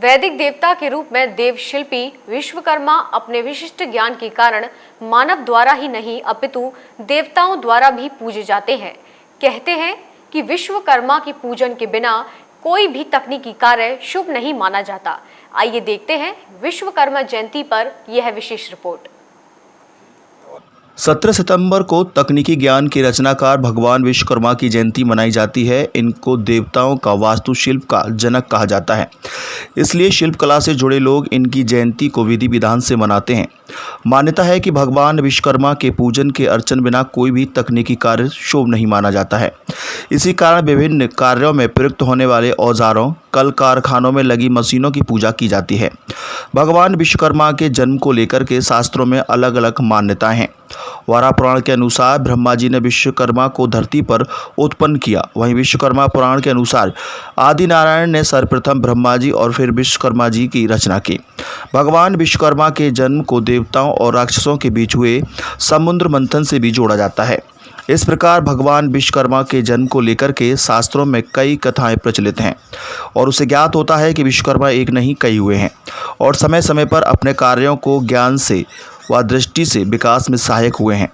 वैदिक देवता के रूप में देव शिल्पी विश्वकर्मा अपने विशिष्ट ज्ञान के कारण मानव द्वारा ही नहीं अपितु देवताओं द्वारा भी पूजे जाते हैं। कहते हैं कि विश्वकर्मा की पूजन के बिना कोई भी तकनीकी कार्य शुभ नहीं माना जाता। आइए देखते हैं विश्वकर्मा जयंती पर यह विशेष रिपोर्ट। 17 सितंबर को तकनीकी ज्ञान के रचनाकार भगवान विश्वकर्मा की जयंती मनाई जाती है। इनको देवताओं का वास्तुशिल्प का जनक कहा जाता है, इसलिए शिल्पकला से जुड़े लोग इनकी जयंती को विधि विधान से मनाते हैं। मान्यता है कि भगवान विश्वकर्मा के पूजन के अर्चन बिना कोई भी तकनीकी कार्य शुभ नहीं माना जाता है। इसी कारण विभिन्न कार्यों में प्रयुक्त होने वाले औजारों, कल कारखानों में लगी मशीनों की पूजा की जाती है। भगवान विश्वकर्मा के जन्म को लेकर के शास्त्रों में अलग अलग मान्यताएं हैं। वारा पुराण के अनुसार ब्रह्मा जी ने विश्वकर्मा को धरती पर उत्पन्न किया। वहीं विश्वकर्मा पुराण के अनुसार आदि नारायण ने सर्वप्रथम ब्रह्मा जी और फिर विश्वकर्मा जी की रचना की। भगवान विश्वकर्मा के जन्म को देवताओं और राक्षसों के बीच हुए समुद्र मंथन से भी जोड़ा जाता है। इस प्रकार भगवान विश्वकर्मा के जन्म को लेकर के शास्त्रों में कई कथाएं प्रचलित हैं और उसे ज्ञात होता है कि विश्वकर्मा एक नहीं कई हुए हैं और समय समय पर अपने कार्यों को ज्ञान से व दृष्टि से विकास में सहायक हुए हैं।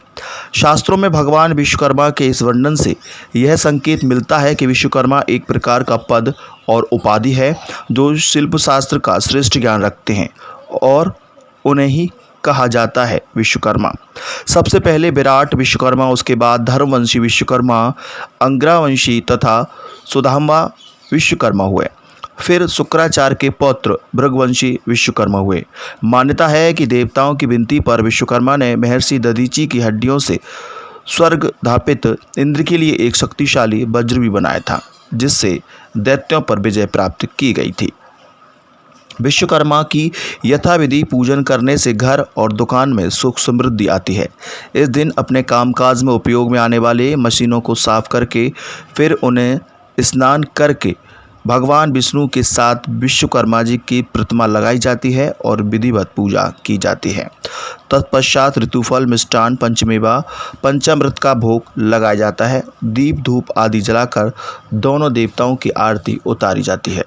शास्त्रों में भगवान विश्वकर्मा के इस वर्णन से यह संकेत मिलता है कि विश्वकर्मा एक प्रकार का पद और उपाधि है जो शिल्प शास्त्र का श्रेष्ठ ज्ञान रखते हैं और उन्हें ही कहा जाता है विश्वकर्मा। सबसे पहले विराट विश्वकर्मा, उसके बाद धर्मवंशी विश्वकर्मा, अंग्रावंशी तथा सुदामा विश्वकर्मा हुए। फिर शुक्राचार्य के पौत्र भृगुवंशी विश्वकर्मा हुए। मान्यता है कि देवताओं की विनती पर विश्वकर्मा ने महर्षि दधीची की हड्डियों से स्वर्ग धापित इंद्र के लिए एक शक्तिशाली वज्र भी बनाया था, जिससे दैत्यों पर विजय प्राप्त की गई थी। विश्वकर्मा की यथाविधि पूजन करने से घर और दुकान में सुख समृद्धि आती है। इस दिन अपने कामकाज में उपयोग में आने वाले मशीनों को साफ करके फिर उन्हें स्नान करके भगवान विष्णु के साथ विश्वकर्मा जी की प्रतिमा लगाई जाती है और विधिवत पूजा की जाती है। तत्पश्चात ऋतुफल, मिष्टान, पंचमेवा, पंचामृत का भोग लगाया जाता है। दीप धूप आदि जलाकर दोनों देवताओं की आरती उतारी जाती है।